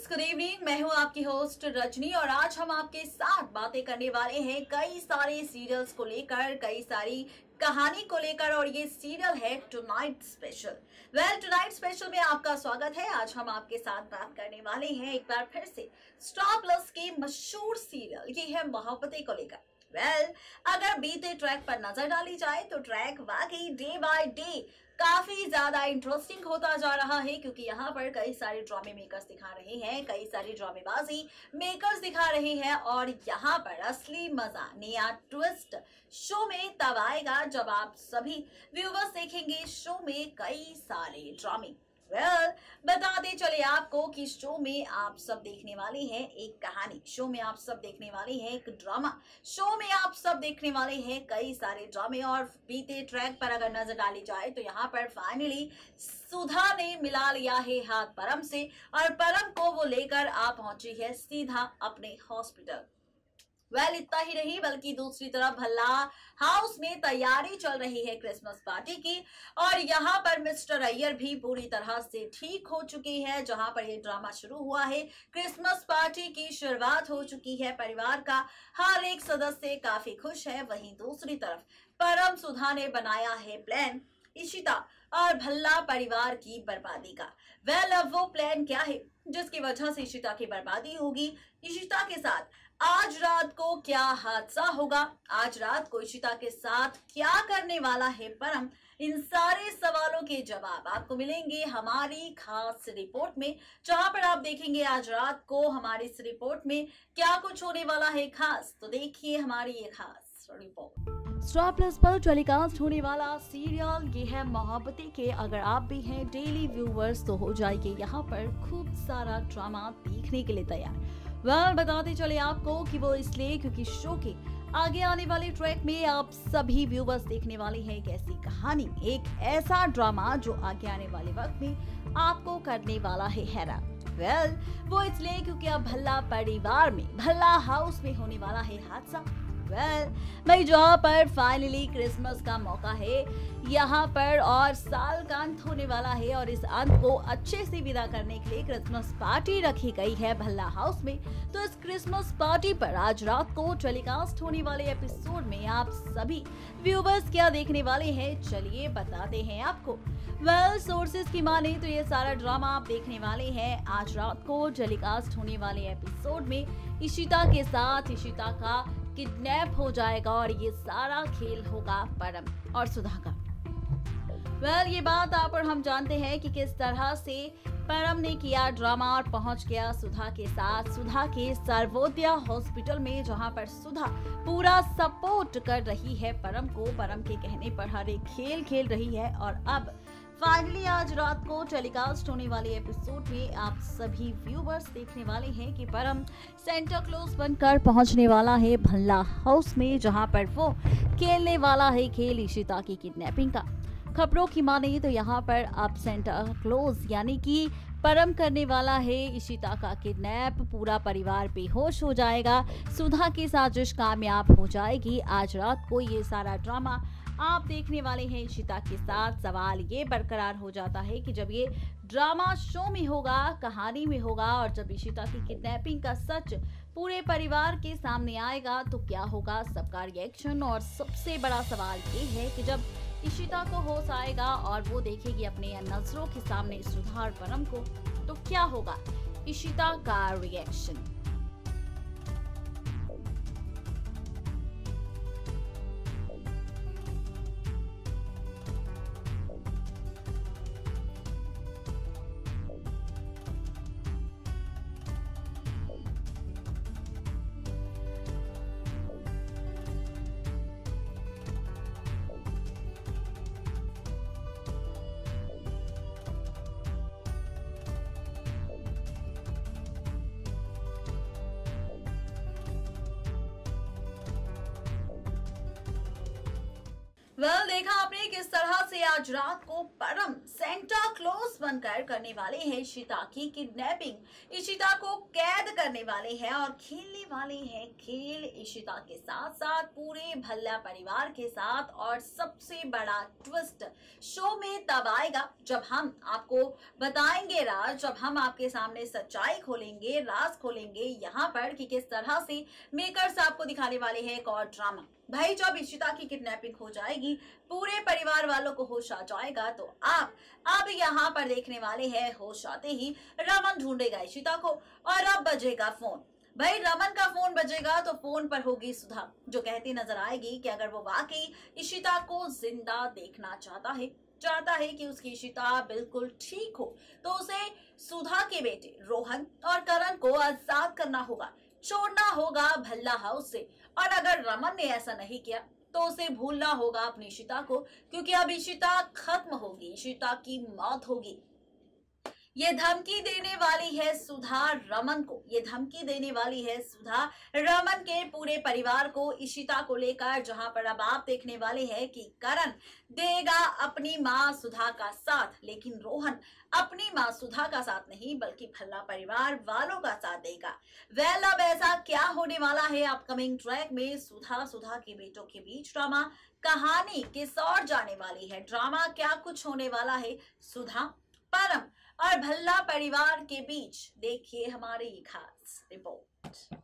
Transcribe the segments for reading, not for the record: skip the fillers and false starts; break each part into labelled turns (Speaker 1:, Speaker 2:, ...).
Speaker 1: Friends, good evening. मैं हूं आपकी होस्ट रजनी और आज हम आपके साथ बातें करने वाले हैं कई सारे सीरियल्स को लेकर, कई सारी कहानी को लेकर और ये सीरियल है टुनाइट स्पेशल। टुनाइट स्पेशल में आपका स्वागत है। आज हम आपके साथ बात करने वाले हैं एक बार फिर से स्टार प्लस के मशहूर सीरियल ये है मोहब्बतें को लेकर। अगर बीते ट्रैक पर नजर डाली जाए तो ट्रैक वाकई डे बाय डे काफी ज्यादा इंटरेस्टिंग होता जा रहा है, क्योंकि यहाँ पर कई सारे ड्रामे मेकर्स दिखा रहे हैं, कई सारी ड्रामेबाजी मेकर्स दिखा रहे हैं और यहाँ पर असली मजा, नया ट्विस्ट शो में तब आएगा जब आप सभी व्यूवर्स देखेंगे शो में कई सारे ड्रामे। बताते चले आपको कि शो में आप सब देखने वाले हैं एक कहानी, शो में आप सब देखने वाले हैं एक ड्रामा, शो में आप सब देखने वाले हैं कई सारे ड्रामे। और बीते ट्रैक पर अगर नजर डाली जाए तो यहाँ पर फाइनली सुधा ने मिला लिया है हाथ परम से और परम को वो लेकर आ पहुंची है सीधा अपने हॉस्पिटल। इतना ही नहीं बल्कि दूसरी तरफ भल्ला हाउस में तैयारी चल रही है क्रिसमस पार्टी की और यहाँ पर मिस्टर अय्यर भी पूरी तरह से ठीक हो चुकी है। जहां पर ये ड्रामा शुरू हुआ है, क्रिसमस पार्टी की शुरुआत हो चुकी है, परिवार का हर एक सदस्य काफी खुश है। वहीं दूसरी तरफ परम सुधा ने बनाया है प्लान इशिता और भल्ला परिवार की बर्बादी का। अब वो प्लान क्या है जिसकी वजह से इशिता की बर्बादी होगी, इशिता के साथ आज रात को क्या हादसा होगा, आज रात को इशिता के साथ क्या करने वाला है परम, इन सारे सवालों के जवाब आपको मिलेंगे हमारी खास रिपोर्ट में, जहां पर आप देखेंगे आज रात को हमारी इस रिपोर्ट में क्या कुछ होने वाला है खास। तो देखिए हमारी ये खास रिपोर्ट।
Speaker 2: स्टार प्लस पर टेलीकास्ट होने वाला सीरियल ये है मोहब्बतें के। अगर आप भी हैं डेली व्यूवर्स तो हो जाएंगे यहाँ पर खूब सारा ड्रामा देखने के लिए तैयार। बताते चले आपको कि वो इसलिए क्योंकि शो के आगे आने वाले ट्रैक में आप सभी व्यूवर्स देखने वाले हैं एक ऐसी कहानी, एक ऐसा ड्रामा जो आगे आने वाले वक्त में आपको करने वाला है हैरान। वो इसलिए क्योंकि अब भल्ला परिवार में, भल्ला हाउस में होने वाला है हादसा। भाई जहाँ पर फाइनली क्रिसमस का मौका है यहाँ पर और साल का अंत होने वाला है और इस अंत को अच्छे से विदा करने के लिए क्रिसमस पार्टी रखी गई है भल्ला हाउस में। तो इस क्रिसमस पार्टी पर आज रात को टेलीकास्ट होने वाले एपिसोड में आप सभी व्यूवर्स क्या देखने वाले हैं, चलिए बताते हैं आपको। सोर्सेज की माने तो ये सारा ड्रामा आप देखने वाले हैं आज रात को टेलीकास्ट होने वाले एपिसोड में। इशिता के साथ इशिता का किडनैप हो जाएगा और ये सारा खेल होगा परम और सुधा का। ये बात आप और हम जानते हैं कि किस तरह से परम ने किया ड्रामा और पहुंच गया सुधा के साथ, सुधा के सर्वोदया हॉस्पिटल में, जहां पर सुधा पूरा सपोर्ट कर रही है परम को, परम के कहने पर हर एक खेल खेल रही है। और अब फाइनली आज रात को टेलीकास्ट होने वाले एपिसोड में आप सभी व्यूवर्स देखने वाले हैं कि परम सेंटा क्लॉज बनकर पहुंचने वाला है भल्ला हाउस में, जहां पर वो खेलने वाला है खेल इशिता की किडनैपिंग का। खबरों की माने तो यहाँ पर अब सेंटा क्लॉज यानी कि परम करने वाला है इशिता का किडनैप, पूरा परिवार बेहोश हो जाएगा, सुधा की साजिश कामयाब हो जाएगी। आज रात को ये सारा ड्रामा आप देखने वाले हैं इशिता के साथ। सवाल ये बरकरार हो जाता है कि जब ये ड्रामा शो में होगा, कहानी में होगा और जब इशिता की किडनैपिंग का सच पूरे परिवार के सामने आएगा तो क्या होगा सबका रिएक्शन। और सबसे बड़ा सवाल ये है कि जब इशिता को होश आएगा और वो देखेगी अपने नजरों के सामने सुधा और परम को, तो क्या होगा इशिता का रिएक्शन।
Speaker 1: देखा आपने किस तरह से आज रात को परम सेंटा क्लॉज बनकर करने वाले हैं इशिता की किडनैपिंग। इशिता को कैद करने वाले हैं और खेलने वाले हैं खेल इशिता के साथ साथ पूरे भल्ला परिवार के साथ। और सबसे बड़ा ट्विस्ट शो में तब आएगा जब हम आपको बताएंगे राज, जब हम आपके सामने सच्चाई खोलेंगे, राज खोलेंगे यहाँ पर कि किस तरह से मेकर्स आपको दिखाने वाले हैं एक और ड्रामा। भाई जब इशिता की किडनैपिंग हो जाएगी, पूरे परिवार वालों को होश आ जाएगा, तो आप अब यहाँ पर देखने वाले हैं होश आते ही रमन ढूंढेगा इशिता को और अब बजेगा फोन। भाई रमन का फोन बजेगा तो फोन पर होगी सुधा, जो कहती नजर आएगी कि अगर वो वाकई इशिता को जिंदा देखना चाहता है कि उसकी इशिता बिल्कुल ठीक हो, तो उसे सुधा के बेटे रोहन और करण को आजाद करना होगा, छोड़ना होगा भल्ला हाउस से। और अगर रमन ने ऐसा नहीं किया तो उसे भूलना होगा अपनी इशिता को, क्योंकि अब इशिता खत्म होगी, इशिता की मौत होगी। ये धमकी देने वाली है सुधा रमन को, ये धमकी देने वाली है सुधा रमन के पूरे परिवार को इशिता को लेकर, जहां पर अब आप देखने वाले हैं कि करण देगा अपनी मां सुधा का साथ, लेकिन रोहन अपनी मां सुधा का साथ नहीं बल्कि भल्ला परिवार वालों का साथ देगा। वेल अब ऐसा क्या होने वाला है अपकमिंग ट्रैक में? सुधा के बेटों के बीच ड्रामा, कहानी किस ओर जाने वाली है, ड्रामा क्या कुछ होने वाला है सुधा, परम और भल्ला परिवार के बीच, देखिए हमारी खास रिपोर्ट।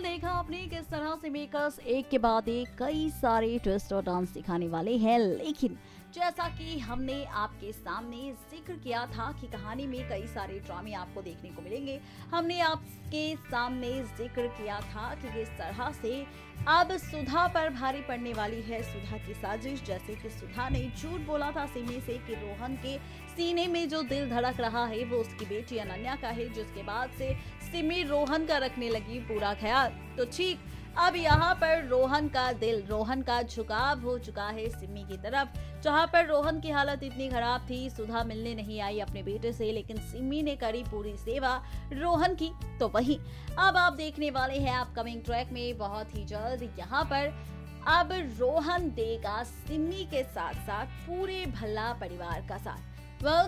Speaker 2: देखा आपने किस तरह से मेकर्स एक के बाद एक कई सारे ट्विस्ट और डांस दिखाने वाले हैं, लेकिन जैसा कि हमने आपके सामने जिक्र किया था कि कहानी में कई सारे ड्रामे आपको देखने को मिलेंगे। हमने आपके सामने जिक्र किया था कि किस तरह से अब सुधा पर भारी पड़ने वाली है सुधा की साजिश। जैसे कि सुधा ने झूठ बोला था सिमी से कि रोहन के सीने में जो दिल धड़क रहा है वो उसकी बेटी अनन्या का है, जिसके बाद से सिमी रोहन का रखने लगी पूरा ख्याल। तो ठीक अब यहाँ पर रोहन का झुकाव हो चुका है सिमी की तरफ, जहाँ पर रोहन की हालत इतनी खराब थी, सुधा मिलने नहीं आई अपने बेटे से, लेकिन सिमी ने करी पूरी सेवा रोहन की। तो वहीं अब आप देखने वाले हैं अपकमिंग ट्रैक में बहुत ही जल्द यहाँ पर अब रोहन देगा सिमी के साथ साथ पूरे भल्ला परिवार का साथ।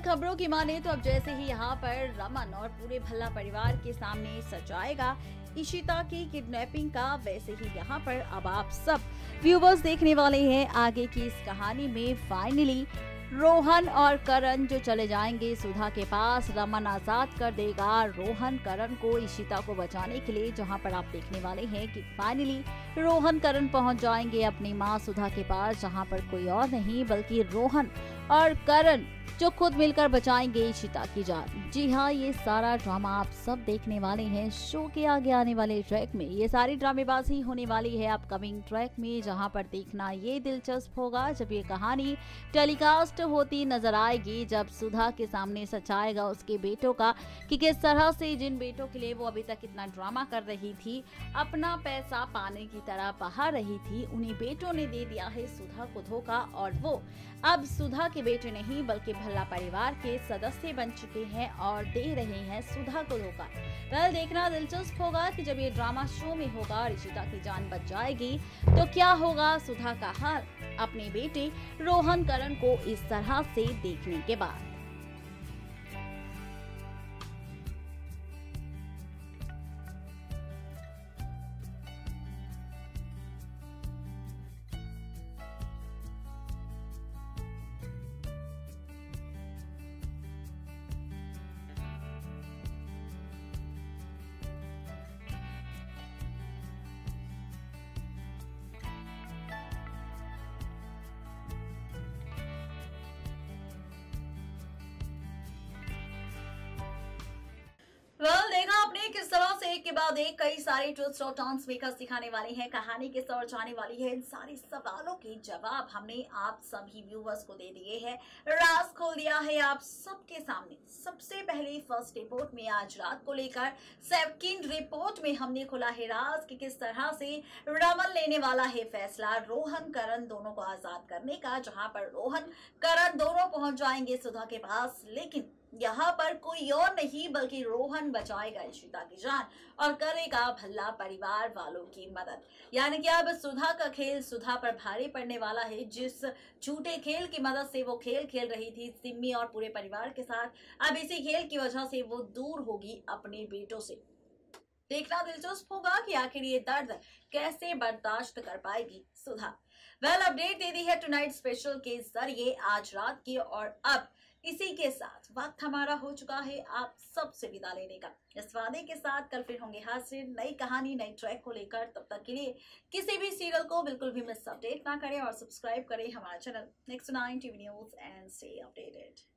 Speaker 2: खबरों की माने तो अब जैसे ही यहाँ पर रमन और पूरे भल्ला परिवार के सामने सच आएगा इशिता की किडनैपिंग का, वैसे ही यहाँ पर अब आप सब व्यूवर्स देखने वाले हैं आगे की इस कहानी में फाइनली रोहन और करण जो चले जाएंगे सुधा के पास, रमन आजाद कर देगा रोहन करण को इशिता को बचाने के लिए, जहां पर आप देखने वाले हैं कि फाइनली रोहन करण पहुंच जाएंगे अपनी मां सुधा के पास, जहां पर कोई और नहीं बल्कि रोहन और करण जो खुद मिलकर बचाएंगे इशिता की जान। जी हाँ, ये सारा ड्रामा आप सब देखने वाले हैं शो के आगे आने वाले ट्रैक में। ये सारी ड्रामेबाजी होने वाली है अपकमिंग ट्रैक में, जहां पर देखना ये दिलचस्प होगा जब ये कहानी टेलीकास्ट होती नजर आएगी, जब सुधा के सामने सच आएगा उसके बेटों का कि किस तरह से जिन बेटों के लिए वो अभी तक इतना ड्रामा कर रही थी, अपना पैसा पाने की तरह बहा रही थी, उन्हीं बेटों ने दे दिया है सुधा को धोखा, और वो अब सुधा के बेटे नहीं बल्कि भल्ला परिवार के सदस्य बन चुके हैं और दे रहे हैं सुधा को धोखा। कल देखना दिलचस्प होगा कि जब ये ड्रामा शो में होगा और इशिता की जान बच जाएगी तो क्या होगा सुधा का हाल अपने बेटे रोहन करण को इस तरह से देखने के बाद।
Speaker 1: देखा आपने किस तरह से एक के बाद एक कई सारे ट्विस्ट और टर्न्स मेकर्स दिखाने वाले हैं, कहानी किस ओर जाने वाली है, इन सारे सवालों के जवाब हमने आप सभी व्यूवर्स को दे दिए हैं, राज खोल दिया है आप सबके सामने। सबसे पहले फर्स्ट रिपोर्ट में आज रात को लेकर सेकंड रिपोर्ट में हमने खोला है राज कि किस तरह से रमन लेने वाला है फैसला रोहन करण दोनों को आजाद करने का, जहां पर रोहन करण दोनों पहुंच जाएंगे सुधा के पास, लेकिन यहाँ पर कोई और नहीं बल्कि रोहन बचाएगा इशिता की जान और करेगा भल्ला परिवार वालों की मदद। यानी कि अब सुधा का खेल सुधा पर भारी पड़ने वाला है। जिस झूठे खेल की मदद से वो खेल खेल रही थी सिम्मी और पूरे परिवार के साथ, अब इसी खेल की वजह से वो दूर होगी अपने बेटों से। देखना दिलचस्प होगा कि आखिर ये दर्द कैसे बर्दाश्त कर पाएगी सुधा। अपडेट दे दी है टुनाइट स्पेशल के जरिए आज रात की, और अब इसी के साथ वक्त हमारा हो चुका है आप सबसे विदा लेने का। इस वादे के साथ कल फिर होंगे हाजिर नई कहानी नई ट्रैक को लेकर। तब तक के लिए किसी भी सीरियल को बिल्कुल भी मिस अपडेट ना करें और सब्सक्राइब करें हमारा channel next 9 TV news and stay updated.